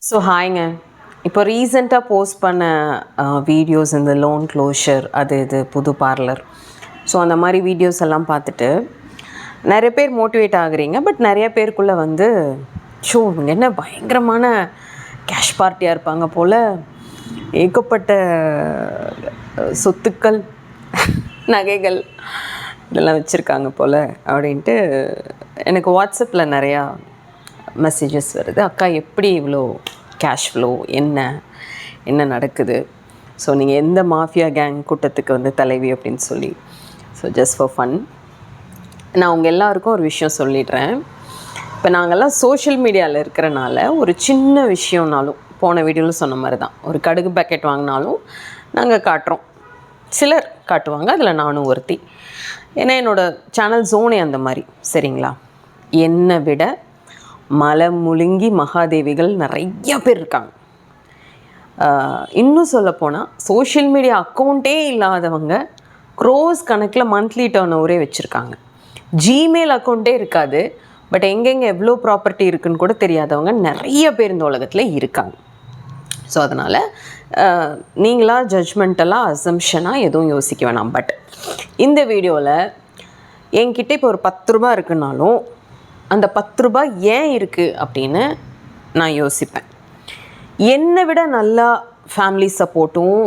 So ஹாய்ங்க. இப்போ ரீசெண்டாக post பண்ண வீடியோஸ் இந்த லோன் க்ளோஷர் இது புது பார்லர். ஸோ அந்த மாதிரி வீடியோஸ் எல்லாம் பார்த்துட்டு நிறைய பேர் மோட்டிவேட் ஆகுறீங்க. பட் நிறைய பேருக்குள்ளே இவங்க என்ன பயங்கரமான கேஷ் பார்ட்டியாக இருப்பாங்க போல், ஏகப்பட்ட சொத்துக்கள் நகைகள் இதெல்லாம் வச்சுருக்காங்க போல் அப்படின்ட்டு எனக்கு வாட்ஸ்அப்பில் நிறையா மெசேஜஸ் வருது. அக்கா எப்படி இவ்வளோ கேஷ் ஃப்ளோ, என்ன நடக்குது, ஸோ நீங்கள் எந்த மாஃபியா கேங் கூட்டத்துக்கு தலைவி அப்படின்னு சொல்லி. ஸோ ஜஸ்ட் ஃபார் ஃபன் நான் உங்கள் எல்லாருக்கும் ஒரு விஷயம் சொல்லிடுறேன். இப்போ நாங்கள்லாம் சோஷியல் மீடியாவில் இருக்கிறனால ஒரு சின்ன விஷயம்னாலும், போன வீடியோவில் சொன்ன மாதிரி தான், ஒரு கடுகு பேக்கெட் வாங்கினாலும் நாங்கள் காட்டுறோம். சிலர் காட்டுவாங்க, அதில் நானும் ஒருத்தி. ஏன்னா என்னோடய சேனல் ஜோனே அந்த மாதிரி. சரிங்களா? என்னை விட மலை முழுங்கி மகாதேவிகள் நிறைய பேர் இருக்காங்க. இன்னும் சொல்லப்போனால் சோஷியல் மீடியா அக்கௌண்ட்டே இல்லாதவங்க க்ரோஸ் கணக்கில் மந்த்லி டர்ன் ஓவரே வச்சுருக்காங்க. ஜிமெயில் அக்கௌண்ட்டே இருக்காது, பட் எங்கெங்கே எவ்வளோ ப்ராப்பர்ட்டி இருக்குதுன்னு கூட தெரியாதவங்க நிறைய பேர் இந்த உலகத்தில் இருக்காங்க. ஸோ அதனால் நீங்களாக ஜட்ஜ்மெண்டெல்லாம் அசம்ஷனாக எதுவும் யோசிக்க வேணாம். பட் இந்த வீடியோவில் என்கிட்ட இப்போ ஒரு 10 ரூபா இருக்குன்னாலும் அந்த 10 ரூபாய் ஏன் இருக்குது அப்படின்னு நான் யோசிப்பேன். என்னை விட நல்லா ஃபேமிலி சப்போர்ட்டும்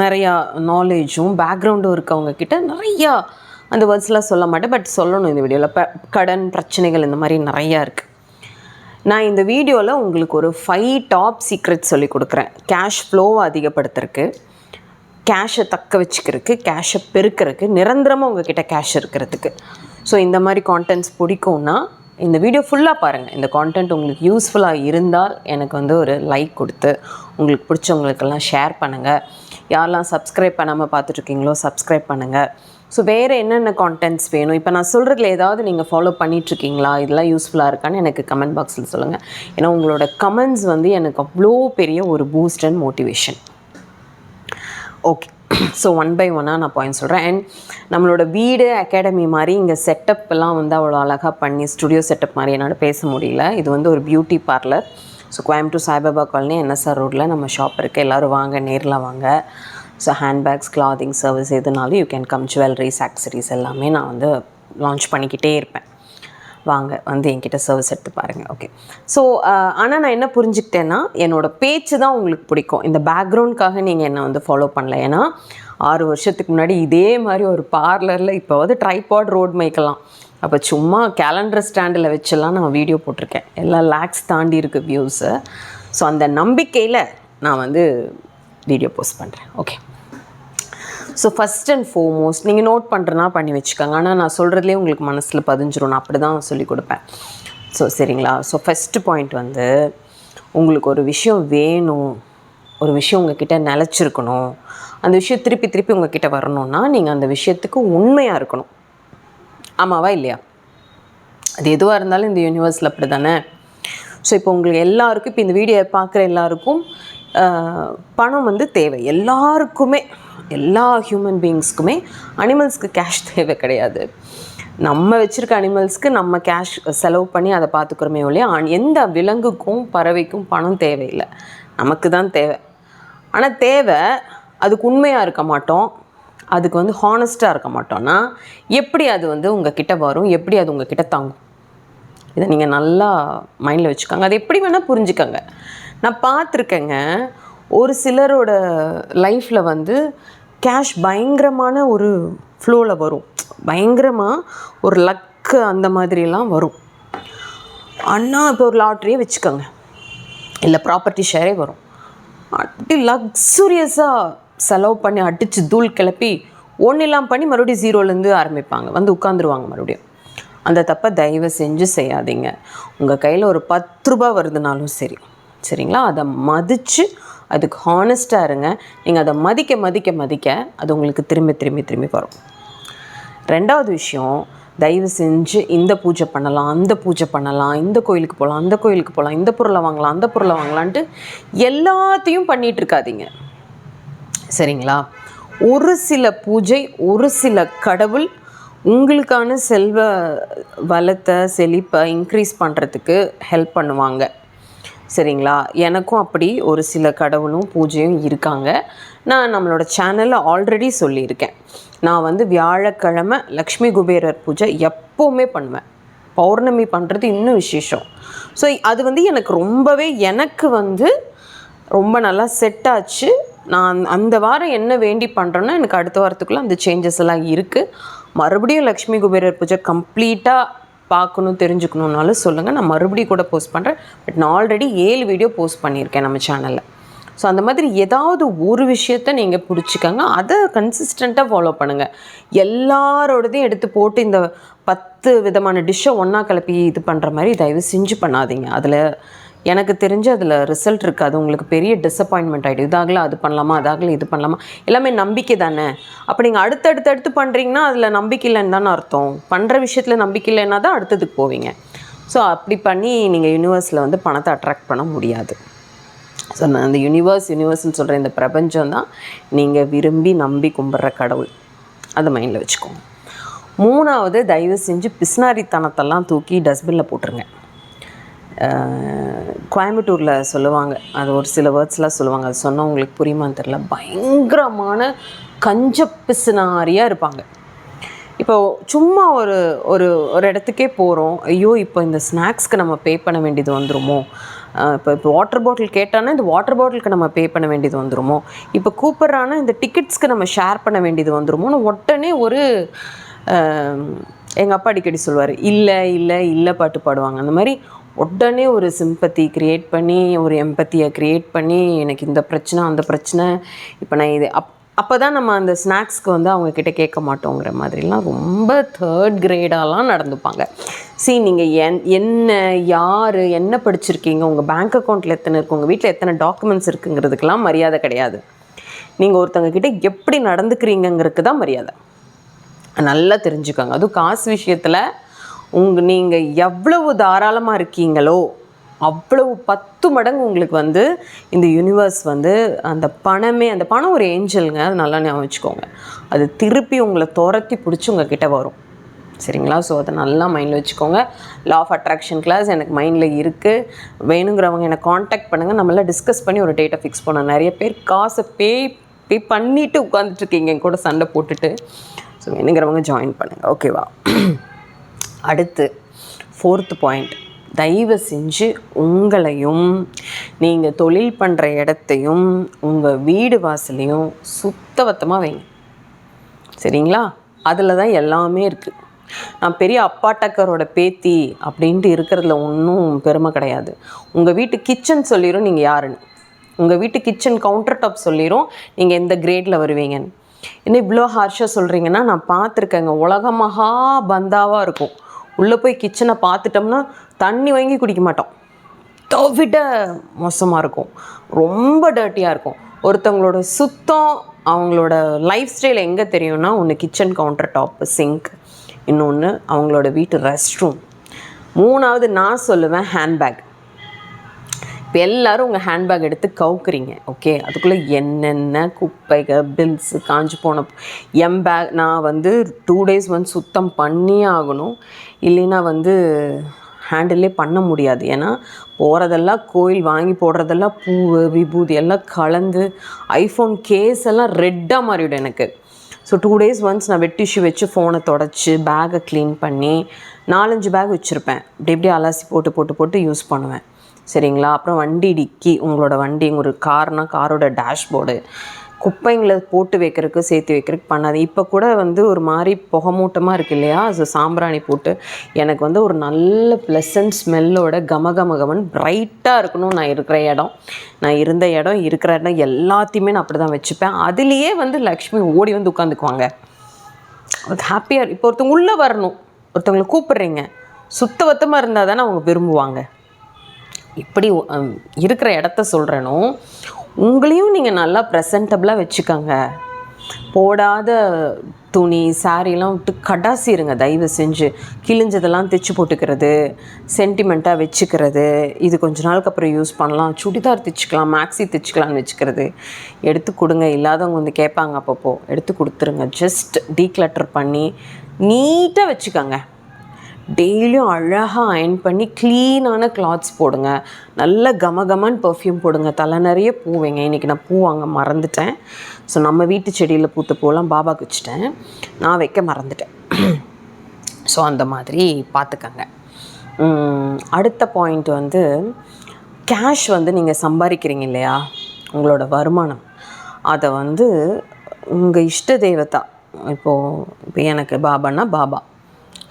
நிறையா நாலேஜும் பேக்ரவுண்டும் இருக்கவங்கக்கிட்ட நிறையா அந்த வேர்ட்ஸ்லாம் சொல்ல மாட்டேன், பட் சொல்லணும் இந்த வீடியோவில். கடன் பிரச்சனைகள் இந்த மாதிரி நிறையா இருக்குது. நான் இந்த வீடியோவில் உங்களுக்கு ஒரு 5 டாப் சீக்ரெட் சொல்லி கொடுக்குறேன். கேஷ் ஃப்ளோவை அதிகப்படுத்துறதுக்கு, கேஷை தக்க வச்சுக்கிறதுக்கு, கேஷை பெருக்கிறதுக்கு, நிரந்தரமாக உங்கள்கிட்ட கேஷ் இருக்கிறதுக்கு. ஸோ இந்த மாதிரி கான்டென்ட்ஸ் பிடிக்கும்னா இந்த வீடியோ ஃபுல்லாக பாருங்கள். இந்த கான்டென்ட் உங்களுக்கு யூஸ்ஃபுல்லாக இருந்தால் எனக்கு ஒரு லைக் கொடுத்து உங்களுக்கு பிடிச்சவங்களுக்கெல்லாம் ஷேர் பண்ணுங்கள். யாரெல்லாம் சப்ஸ்கிரைப் பண்ணாமல் பார்த்துட்ருக்கீங்களோ சப்ஸ்கிரைப் பண்ணுங்கள். ஸோ வேறு என்னென்ன கான்டென்ட்ஸ் வேணும், இப்போ நான் சொல்கிறதுல ஏதாவது நீங்கள் ஃபாலோ பண்ணிகிட்ருக்கீங்களா, இதெல்லாம் யூஸ்ஃபுல்லாக இருக்கான்னு எனக்கு கமெண்ட் பாக்ஸில் சொல்லுங்கள். ஏன்னா உங்களோட கமெண்ட்ஸ் எனக்கு அவ்வளோ பெரிய ஒரு boost and motivation. Okay, so 1 by 1 நான் பாயிண்ட் சொல்கிறேன். அண்ட் நம்மளோட வீடு அகாடமி மாதிரி இங்கே செட்டப்லாம் அவ்வளோ அழகாக பண்ணி ஸ்டுடியோ செட்டப் மாதிரி என்னால் பேச முடியல. இது ஒரு beauty parlour. So Coimbatore Saibaba colony NSR ரோட்டில் நம்ம ஷாப் இருக்குது. எல்லோரும் வாங்க, நேரில் வாங்க. ஸோ ஹேண்ட்பேக்ஸ், கிளாத்திங் சர்வீஸ் எதுனாலும் you can come. Jewelleries, accessories எல்லாமே நான் லான்ச் பண்ணிக்கிட்டே இருப்பேன். வாங்க என்கிட்ட சர்வீஸ் எடுத்து பாருங்கள். ஓகே, ஸோ ஆனால் நான் என்ன புரிஞ்சுக்கிட்டேன்னா, என்னோடய பேச்சு தான் உங்களுக்கு பிடிக்கும். இந்த பேக்ரவுண்டுக்காக நீங்கள் என்னை ஃபாலோ பண்ணல. ஏன்னா 6 வருஷத்துக்கு முன்னாடி இதே மாதிரி ஒரு பார்லரில் இப்போ ட்ரைபாட் ரோட் மைக்கலாம், அப்போ சும்மா கேலண்டர் ஸ்டாண்டில் வச்செல்லாம் நான் வீடியோ போட்டிருக்கேன். எல்லா லேக்ஸ் தாண்டி இருக்குது வியூஸு. ஸோ அந்த நம்பிக்கையில் நான் வீடியோ போஸ்ட் பண்ணுறேன். Okay, so first and foremost நீங்கள் நோட் பண்ணுறனா பண்ணி வச்சுக்கோங்க. ஆனால் நான் சொல்கிறதுலே உங்களுக்கு மனசில் பதிஞ்சிரும். நான் அப்படி தான் சொல்லி கொடுப்பேன். ஸோ சரிங்களா? ஸோ ஃபஸ்ட்டு பாயிண்ட் உங்களுக்கு ஒரு விஷயம் வேணும், ஒரு விஷயம் உங்ககிட்ட நிலச்சிருக்கணும், அந்த விஷயம் திருப்பி உங்ககிட்ட வரணும்னா நீங்கள் அந்த விஷயத்துக்கு உண்மையாக இருக்கணும். ஆமாவா இல்லையா? அது எதுவாக இருந்தாலும் இந்த யூனிவர்ஸில் அப்படி தானே. ஸோ இப்போ உங்களுக்கு எல்லாருக்கும், இப்போ இந்த வீடியோ பார்க்குற எல்லாருக்கும் பணம் தேவை. எல்லாருக்குமே, எல்லா ஹியூமன் பீயிங்ஸ்க்குமே. அனிமல்ஸ்க்கு கேஷ் தேவை கிடையாது. நம்ம வச்சுருக்க அனிமல்ஸ்க்கு நம்ம கேஷ் செலவு பண்ணி அதை பார்த்துக்கிறோமே ஒழிய எந்த விலங்குக்கும் பறவைக்கும் பணம் தேவையில்லை. நமக்கு தான் தேவை. ஆனால் தேவை, அதுக்கு உண்மையாக இருக்க மாட்டோம், அதுக்கு ஹானஸ்ட்டாக இருக்க மாட்டோம்னா எப்படி அது உங்கள் கிட்டே வரும், எப்படி அது உங்கள் கிட்டே தாங்கும்? இதை நீங்கள் நல்லா மைண்டில் வச்சுக்கோங்க. அது எப்படி வேணால் புரிஞ்சுக்கோங்க. நான் பார்த்துருக்கேங்க, ஒரு சிலரோட லைஃப்பில் கேஷ் பயங்கரமான ஒரு ஃப்ளோவில் வரும், பயங்கரமாக ஒரு லக்கு அந்த மாதிரிலாம் வரும். ஆனால் இப்போ ஒரு லாட்ரியே வச்சுக்கோங்க, இல்லை ப்ராப்பர்ட்டி ஷேரே வரும். அப்படி லக்ஸுரியஸாக செலவு பண்ணி அடித்து தூள் கிளப்பி ஒன்றும் இல்லாமல் பண்ணி மறுபடியும் ஜீரோலேருந்து ஆரம்பிப்பாங்க, உட்காந்துருவாங்க மறுபடியும். அந்த தப்பை தயவு செஞ்சு செய்யாதீங்க. உங்கள் கையில் ஒரு 10 ரூபா வருதுனாலும் சரிங்களா, அதை மதித்து அதுக்கு ஹானஸ்ட்டாக இருங்க. நீங்கள் அதை மதிக்க அது உங்களுக்கு திரும்பி வரும். 2வது விஷயம், தயவு செஞ்சு இந்த பூஜை பண்ணலாம், அந்த பூஜை பண்ணலாம், இந்த கோயிலுக்கு போகலாம், அந்த கோயிலுக்கு போகலாம், இந்த பொருளை வாங்கலாம், அந்த பொருளை வாங்கலான்ட்டு எல்லாத்தையும் பண்ணிகிட்ருக்காதீங்க. சரிங்களா? ஒரு சில பூஜை, ஒரு சில கடவுள் உங்களுக்கான செல்வ வளத்தை, செழிப்பை இன்க்ரீஸ் பண்ணுறதுக்கு ஹெல்ப் பண்ணுவாங்க. சரிங்களா? எனக்கும் அப்படி ஒரு சில கடவுளும் பூஜையும் இருக்காங்க. நான் நம்மளோட சேனலில் ஆல்ரெடி சொல்லியிருக்கேன். நான் வந்து வியாழக்கிழமை லக்ஷ்மி குபேரர் பூஜை எப்போவுமே பண்ணுவேன். பௌர்ணமி பண்ணுறது இன்னும் விசேஷம். ஸோ அது வந்து எனக்கு ரொம்பவே ரொம்ப நல்லா செட் ஆச்சு. நான் அந்த வாரம் என்ன வேண்டி பண்ணுறேன்னா எனக்கு அடுத்த வாரத்துக்குள்ளே அந்த சேஞ்சஸ் எல்லாம் இருக்குது. மறுபடியும் லக்ஷ்மி குபேரர் பூஜை கம்ப்ளீட்டாக பார்க்கணும் தெரிஞ்சுக்கணுன்னாலும் சொல்லுங்கள், நான் மறுபடியும் கூட போஸ்ட் பண்ணுறேன். பட் நான் ஆல்ரெடி 7 வீடியோ போஸ்ட் பண்ணியிருக்கேன் நம்ம சேனலில். ஸோ அந்த மாதிரி ஏதாவது ஒரு விஷயத்த நீங்கள் பிடிச்சிக்கங்க, அதை கன்சிஸ்டண்ட்டாக ஃபாலோ பண்ணுங்கள். எல்லாரோடதையும் எடுத்து போட்டு இந்த 10 விதமான டிஷ்ஷை ஒன்றா கலப்பி இது பண்ணுற மாதிரி தயவு செஞ்சு பண்ணாதீங்க. அதில் எனக்கு தெரிஞ்சு அதில் ரிசல்ட் இருக்காது. உங்களுக்கு பெரிய டிசப்பாயின்மெண்ட் ஆகிடும். இதாகல அது பண்ணலாமா, அதாகல இது பண்ணலாமா, எல்லாமே நம்பிக்கை தானே. அப்போ நீங்கள் அடுத்தடுத்து பண்ணுறீங்கன்னா அதில் நம்பிக்கை இல்லைன்னு தானே அர்த்தம். பண்ணுற விஷயத்தில் நம்பிக்கை இல்லைன்னா தான் அடுத்ததுக்கு போவீங்க. ஸோ அப்படி பண்ணி நீங்கள் யூனிவர்ஸில் வந்து பணத்தை அட்ராக்ட் பண்ண முடியாது. ஸோ நான் அந்த யூனிவர்ஸ்னு சொல்கிற இந்த பிரபஞ்சம் தான் நீங்கள் விரும்பி நம்பி கும்பிட்ற கடவுள். அதை மைண்டில் வச்சுக்கோங்க. 3வது, தயவு செஞ்சு பிஸ்னாரித்தனத்தெல்லாம் தூக்கி டஸ்ட்பினில் போட்டுருங்க. கோயம்புத்தூரில் சொல்லுவாங்க, அது ஒரு சில வேர்ட்ஸ்லாம் சொல்லுவாங்க, அது சொன்னால் உங்களுக்கு புரியுமான்னு தெரில. பயங்கரமான கஞ்ச பிசுனாரியாக இருப்பாங்க. இப்போது சும்மா ஒரு இடத்துக்கே போகிறோம், ஐயோ இப்போ இந்த ஸ்நாக்ஸ்க்கு நம்ம பே பண்ண வேண்டியது வந்துருமோ, இப்போ வாட்டர் பாட்டில் கேட்டானா இந்த வாட்டர் பாட்டிலுக்கு நம்ம பே பண்ண வேண்டியது வந்துருமோ, இப்போ கூப்பிட்றானா இந்த டிக்கெட்ஸ்க்கு நம்ம ஷேர் பண்ண வேண்டியது வந்துருமோன்னு உடனே எங்கள் அப்பா அடிக்கடி சொல்லுவார், இல்லை பாட்டு பாடுவாங்க. அந்த மாதிரி உடனே ஒரு சிம்பத்தி க்ரியேட் பண்ணி, ஒரு எம்பத்தியை க்ரியேட் பண்ணி, எனக்கு இந்த பிரச்சனை அந்த பிரச்சனை, இப்போ நான் இது அப்போ தான் நம்ம அந்த ஸ்நாக்ஸ்க்கு வந்து அவங்கக்கிட்ட கேட்க மாட்டோங்கிற மாதிரிலாம் ரொம்ப 3rd கிரேடாலாம் நடந்துப்பாங்க. நீங்கள் என்ன யார் என்ன படிச்சிருக்கீங்க, உங்கள் பேங்க் அக்கௌண்ட்டில் எத்தனை இருக்குது, உங்கள் வீட்டில் எத்தனை டாக்குமெண்ட்ஸ் இருக்குங்கிறதுக்கெலாம் மரியாதை கிடையாது. நீங்கள் ஒருத்தவங்கக்கிட்ட எப்படி நடந்துக்கிறீங்கிறதுக்கு தான் மரியாதை. நல்லா தெரிஞ்சுக்கோங்க. அதுவும் காசு விஷயத்தில் நீங்கள் எவ்வளவு தாராளமாக இருக்கீங்களோ அவ்வளவு 10 மடங்கு உங்களுக்கு வந்து இந்த யூனிவர்ஸ் வந்து அந்த பணம் ஒரு ஏஞ்சலுங்க. அது நல்லா ஞாபகம் வச்சுக்கோங்க. அது திருப்பி உங்களை துரத்தி பிடிச்சி உங்ககிட்ட வரும். சரிங்களா? ஸோ அதை நல்லா மைண்டில் வச்சுக்கோங்க. லா ஆஃப் அட்ராக்ஷன் கிளாஸ் எனக்கு மைண்டில் இருக்குது. வேணுங்கிறவங்க என்னை காண்டாக்ட் பண்ணுங்கள். நம்மளாம் டிஸ்கஸ் பண்ணி ஒரு டேட்டை ஃபிக்ஸ் பண்ணோம். நிறைய பேர் காசை பே பண்ணிவிட்டு உட்காந்துட்ருக்கீங்க என் கூட சண்டை போட்டுட்டு. ஸோ வேணுங்கிறவங்க ஜாயின் பண்ணுங்கள். ஓகேவா? அடுத்து 4th பாயிண்ட், தயவு செஞ்சு உங்களையும் நீங்கள் தொழில் பண்ணுற இடத்தையும் உங்கள் வீடு வாசலையும் சுத்தபத்தமாக வைங்க. சரிங்களா? அதில் தான் எல்லாமே இருக்குது. நான் பெரிய அப்பாட்டக்கரோட பேத்தி அப்படின்ட்டு இருக்கிறதுல ஒன்றும் பெருமை கிடையாது. உங்கள் வீட்டு கிச்சன் சொல்லிடும் நீங்கள் யாருன்னு. உங்கள் வீட்டு கிச்சன் கவுண்டர் டாப் சொல்லிடும் நீங்கள் எந்த கிரேடில் வருவீங்கன்னு. இன்னும் இவ்வளோ ஹார்ஷாக சொல்கிறீங்கன்னா, நான் பார்த்துருக்கேங்க. உலக மகா பந்தாவாக இருக்கும். உள்ளே போய் கிச்சனை பார்த்துட்டோம்னா தண்ணி வாங்கி குடிக்க மாட்டோம். தவிட மோசமாக இருக்கும், ரொம்ப டர்ட்டியாக இருக்கும். ஒருத்தவங்களோட சுத்தம், அவங்களோட லைஃப் ஸ்டைல் எங்கே தெரியும்னா, ஒன்று கிச்சன் கவுண்டர் டாப்பு சிங்க், இன்னொன்று அவங்களோட வீட்டு ரெஸ்ட் ரூம். 3வது நான் சொல்லுவேன் ஹேண்ட்பேக். இப்போ எல்லோரும் உங்கள் ஹேண்ட்பேக் எடுத்து கவுக்குறீங்க. ஓகே, அதுக்குள்ளே என்னென்ன குப்பைகள் பில்ஸு காஞ்சி போன பேக் நான் வந்து 2 days வந்து சுத்தம் பண்ணியே ஆகணும். இல்லைன்னா வந்து ஹேண்டிலே பண்ண முடியாது. ஏன்னா போகிறதெல்லாம் கோயில் வாங்கி போடுறதெல்லாம் பூவு விபூதி எல்லாம் கலந்து ஐஃபோன் கேஸ் எல்லாம் ரெட்டாக மாறிவிடும் எனக்கு. ஸோ 2 days ஒன்ஸ் நான் வெட் டிஷ்யூ வச்சு ஃபோனை தொடச்சி பேக்கை க்ளீன் பண்ணி 4-5 பேக் வச்சுருப்பேன். இப்படி அலசி போட்டு யூஸ் பண்ணுவேன். சரிங்களா? அப்புறம் வண்டி டிக்கி, உங்களோட வண்டி ஒரு கார்னா காரோட டேஷ்போர்டு, குப்பைங்களை போட்டு வைக்கிறதுக்கு சேர்த்து வைக்கிறதுக்கு பண்ணாது. இப்போ கூட வந்து ஒரு மாதிரி புகமூட்டமாக இருக்குது இல்லையா? ஸோ சாம்பிராணி போட்டு எனக்கு வந்து ஒரு நல்ல ப்ளசன்ட் ஸ்மெல்லோட கமகமகமன் பிரைட்டாக இருக்கணும். நான் இருந்த இடம் இருக்கிற இடம் எல்லாத்தையுமே நான் அப்படி தான் வச்சுப்பேன். அதுலேயே வந்து லக்ஷ்மி ஓடி வந்து உட்காந்துக்குவாங்க. அது ஹாப்பியாக. இப்போ ஒருத்தவங்க உள்ளே வரணும், ஒருத்தவங்களை கூப்பிட்றீங்க, சுத்தபத்தமாக இருந்தால் தானே அவங்க விரும்புவாங்க. இப்படி இருக்கிற இடத்த சொல்கிறேனோ, உங்களையும் நீங்கள் நல்லா ப்ரெசன்டபுளாக வச்சுக்கோங்க. போடாத துணி சாரீலாம் விட்டு கடாசிருங்க தயவு செஞ்சு. கிழிஞ்சதெல்லாம் தைச்சி போட்டுக்கிறது, சென்டிமெண்ட்டாக வச்சுக்கிறது, இது கொஞ்ச நாளுக்கு அப்புறம் யூஸ் பண்ணலாம், சுடிதார் தைச்சிக்கலாம், மேக்ஸி தைச்சிக்கலாம்னு வச்சுக்கிறது எடுத்து கொடுங்க. இல்லாதவங்க வந்து கேட்பாங்க, அப்பப்போ எடுத்து கொடுத்துருங்க. ஜஸ்ட் டீக்ளட்டர் பண்ணி நீட்டாக வச்சுக்கோங்க. டெய்லியும் அழகாக அயன் பண்ணி க்ளீனான கிளாத்ஸ் போடுங்க. நல்ல கமகமன்னு பர்ஃப்யூம் போடுங்க. தலை நிறைய பூ வைங்க. இன்றைக்கி நான் பூ வாங்க மறந்துட்டேன். ஸோ நம்ம வீட்டு செடியில் பூத்த பூலாம் பாபாவுக்கு வச்சுட்டேன், நான் வைக்க மறந்துட்டேன். ஸோ அந்த மாதிரி பார்த்துக்கங்க. அடுத்த பாயிண்ட் வந்து கேஷ் வந்து நீங்கள் சம்பாதிக்கிறீங்க இல்லையா, உங்களோட வருமானம், அதை வந்து உங்கள் இஷ்ட தெய்வத்தா, இப்போ எனக்கு பாபான்னா பாபா,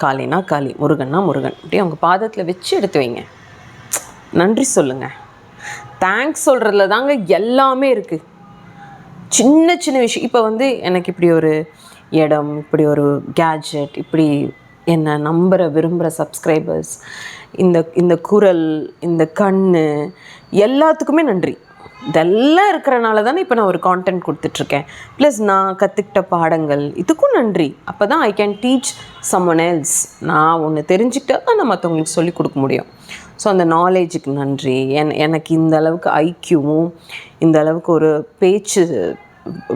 காளினா காளி, முருகன்னா முருகன், இப்படி அவங்க பாதத்தில் வச்சு எடுத்து வைங்க. நன்றி சொல்லுங்கள். தேங்க்ஸ் சொல்கிறதுல தாங்க எல்லாமே இருக்குது. சின்ன சின்ன விஷயம். இப்போ வந்து எனக்கு இப்படி ஒரு இடம், இப்படி ஒரு கேட்ஜெட், இப்படி என்னை நம்புகிற விரும்புகிற சப்ஸ்கிரைபர்ஸ், இந்த குரல், இந்த கண், எல்லாத்துக்குமே நன்றி. இதெல்லாம் இருக்கிறனால தானே இப்போ நான் ஒரு கான்டென்ட் கொடுத்துட்ருக்கேன். ப்ளஸ் நான் கற்றுக்கிட்ட பாடங்கள், இதுக்கும் நன்றி. அப்போ தான் I can teach someone else. நான் ஒன்று தெரிஞ்சுக்கிட்டா தான் நான் மற்றவங்களுக்கு சொல்லிக் கொடுக்க முடியும். ஸோ அந்த நாலேஜுக்கு நன்றி. எனக்கு இந்த அளவுக்கு ஐக்யூவும் இந்த அளவுக்கு ஒரு பேச்சு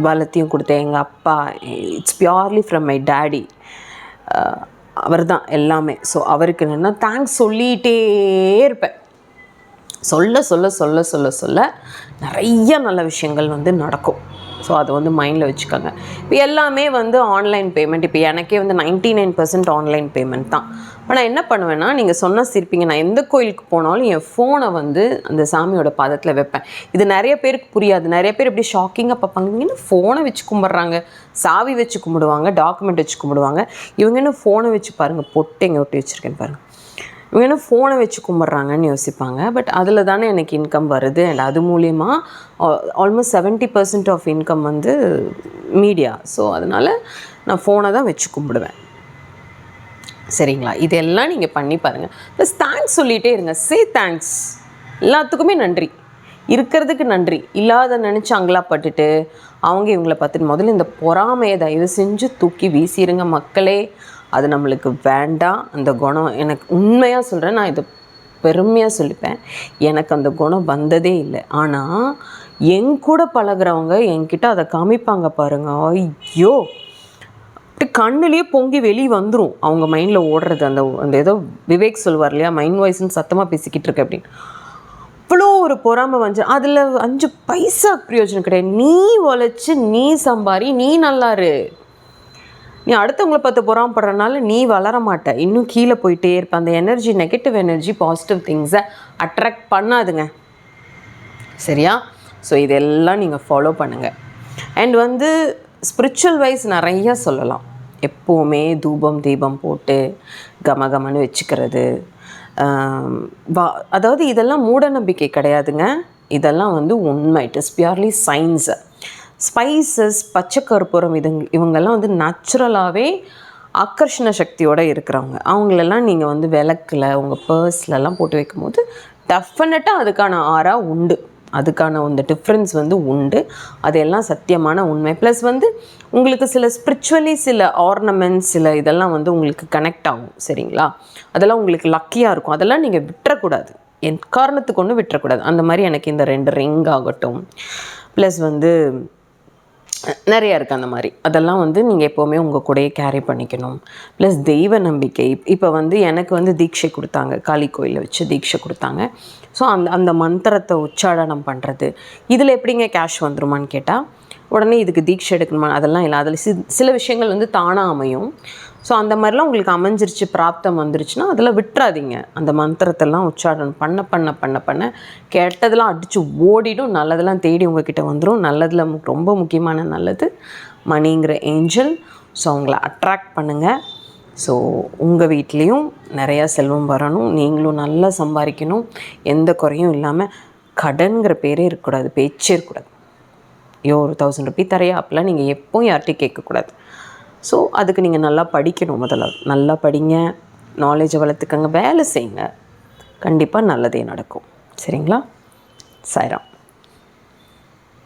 வளத்தையும் கொடுத்தேன் எங்கள் அப்பா. It's purely from my daddy. அவர் தான் எல்லாமே. ஸோ அவருக்கு என்னென்னா தேங்க்ஸ் சொல்லிகிட்டே இருப்பேன். சொல்ல சொல்ல சொல்ல சொல்ல சொல்ல நிறைய நல்ல விஷயங்கள் வந்து நடக்கும். ஸோ அதை வந்து மைண்டில் வச்சுக்கோங்க. இப்போ எல்லாமே வந்து ஆன்லைன் பேமெண்ட். இப்போ எனக்கே வந்து 99% ஆன்லைன் பேமெண்ட் தான். இப்போ நான் என்ன பண்ணுவேன்னா, நீங்கள் சொன்னால் சிரிப்பீங்க, நான் எந்த கோயிலுக்கு போனாலும் என் ஃபோனை வந்து அந்த சாமியோட பாதத்தில் வைப்பேன். இது நிறைய பேருக்கு புரியாது. நிறைய பேர் இப்படி ஷாக்கிங்காக பார்ப்பாங்க, இவங்க என்ன ஃபோனை வச்சு கும்பிட்றாங்க, சாவி வச்சு கும்பிடுவாங்க, டாக்குமெண்ட் வச்சு கும்பிடுவாங்க, இவங்க என்ன ஃபோனை வச்சு பாருங்கள், பொட்டு எங்கே ஒட்டி வச்சுருக்கேன்னு பாருங்கள், இவங்க என்ன ஃபோனை வச்சு கும்பிட்றாங்கன்னு யோசிப்பாங்க. பட் அதில் தானே எனக்கு இன்கம் வருது. அண்ட் அது மூலயமா ஆல்மோஸ்ட் 70% ஆஃப் இன்கம் வந்து மீடியா. ஸோ அதனால் நான் ஃபோனை தான் வச்சு கும்பிடுவேன். சரிங்களா? இதெல்லாம் நீங்கள் பண்ணி பாருங்கள். ப்ளஸ் தேங்க்ஸ் சொல்லிகிட்டே இருங்க. சே தேங்க்ஸ். எல்லாத்துக்குமே நன்றி. இருக்கிறதுக்கு நன்றி. இல்லாத நினச்சி அங்கலாப்பட்டுட்டு அவங்க இவங்கள பார்த்துட்டு முதல்ல இந்த பொறாமையை தயவு செஞ்சு தூக்கி வீசிடுங்க மக்களே. அது நம்மளுக்கு வேண்டாம். அந்த குணம் எனக்கு உண்மையாக சொல்கிறேன், நான் இதை பெருமையாக சொல்லிப்பேன், எனக்கு அந்த குணம் வந்ததே இல்லை. ஆனால் என் கூட பழகிறவங்க என்கிட்ட அதை காமிப்பாங்க பாருங்கள், ஐயோ கண்ணுலேயே பொங்கி வெளியே வந்துடும். அவங்க மைண்டில் ஓடுறது அந்த ஏதோ விவேக் சொல்வார் இல்லையா, மைண்ட் வாய்ஸ்ன்னு சத்தமாக பேசிக்கிட்டு இருக்க அப்படின்னு. அவ்வளோ ஒரு பொறாமை வந்து அதில் 5 பைசா பிரயோஜனம் கிடையாது. நீ உழைச்சி நீ சம்பாரி, நீ நல்லாரு. நீ அடுத்தவங்களை பார்த்து பொறாமப்படுறனால நீ வளர மாட்ட, இன்னும் கீழே போயிட்டே இருப்ப. அந்த எனர்ஜி, நெகட்டிவ் எனர்ஜி பாசிட்டிவ் திங்ஸை அட்ராக்ட் பண்ணாதுங்க. சரியா? ஸோ இதெல்லாம் நீங்கள் ஃபாலோ பண்ணுங்கள். அண்ட் வந்து ஸ்பிரிச்சுவல் வைஸ் நிறையா சொல்லலாம். எப்போவுமே தூபம் தீபம் போட்டு கமகமன்னு வச்சுக்கிறது. அதாவது இதெல்லாம் மூட நம்பிக்கை கிடையாதுங்க. இதெல்லாம் வந்து உண்மை. It is purely science. Spices, பச்சை கற்பூரம், இவங்கெல்லாம் வந்து நேச்சுரலாகவே ஆக்கர்ஷண சக்தியோடு இருக்கிறவங்க. அவங்களெல்லாம் நீங்கள் வந்து விளக்கில் உங்கள் பர்ஸ்லலாம் போட்டு வைக்கும்போது டெஃபினட்டாக அதுக்கான ஆரா உண்டு. அதுக்கான அந்த டிஃப்ரென்ஸ் வந்து உண்டு. அதெல்லாம் சத்தியமான உண்மை. ப்ளஸ் வந்து உங்களுக்கு சில ஸ்பிரிச்சுவலி சில ஆர்னமெண்ட்ஸ், சில இதெல்லாம் வந்து உங்களுக்கு கனெக்ட் ஆகும். சரிங்களா? அதெல்லாம் உங்களுக்கு லக்கியாக இருக்கும். அதெல்லாம் நீங்கள் விட்டுறக்கூடாது, என் காரணத்துக்கு ஒன்று விட்டுறக்கூடாது. அந்த மாதிரி எனக்கு இந்த 2 ரிங் ஆகட்டும், ப்ளஸ் வந்து நிறையா இருக்குது அந்த மாதிரி. அதெல்லாம் வந்து நீங்கள் எப்போவுமே உங்கள் கூடயே கேரி பண்ணிக்கணும். ப்ளஸ் தெய்வ நம்பிக்கை. இப்போ வந்து எனக்கு வந்து தீட்சை கொடுத்தாங்க, காளி கோயிலில் வச்சு தீட்சை கொடுத்தாங்க. ஸோ அந்த மந்திரத்தை உச்சாடனம் பண்ணுறது. இதில் எப்படிங்க கேஷ் வந்துருமான்னு கேட்டால், உடனே இதுக்கு தீட்சை எடுக்கணுமா, அதெல்லாம் இல்லை. அதில் சில விஷயங்கள் வந்து தானாக அமையும். ஸோ அந்த மாதிரிலாம் உங்களுக்கு அமைஞ்சிருச்சு, பிராப்தம் வந்துருச்சுன்னா அதில் விட்டுறாதீங்க. அந்த மந்திரத்தெல்லாம் உச்சாடனம் பண்ண பண்ண பண்ண பண்ண கெட்டதெல்லாம் அடித்து ஓடிடும், நல்லதெல்லாம் தேடி உங்ககிட்ட வந்துடும். நல்லதில் ரொம்ப முக்கியமான நல்லது மணிங்கிற ஏஞ்சல். ஸோ அவங்கள அட்ராக்ட் பண்ணுங்கள். ஸோ உங்கள் வீட்லேயும் நிறையா செல்வம் வரணும், நீங்களும் நல்லா சம்பாதிக்கணும், எந்த குறையும் இல்லாமல். கடன்கிற பேரே இருக்கக்கூடாது, பேச்சே இருக்கக்கூடாது. ஐயோ ஒரு 1000 ரூபாய் தரையா, அப்போலாம் நீங்கள் எப்போவும் யார்கிட்டையும் கேட்கக்கூடாது. ஸோ அதுக்கு நீங்கள் நல்லா படிக்கணும். முதல்ல நல்லா படிங்க, நாலேஜை வளர்த்துக்கங்க, வேலை செய்யுங்க, கண்டிப்பாக நல்லதே நடக்கும். சரிங்களா? சாய்ராம்.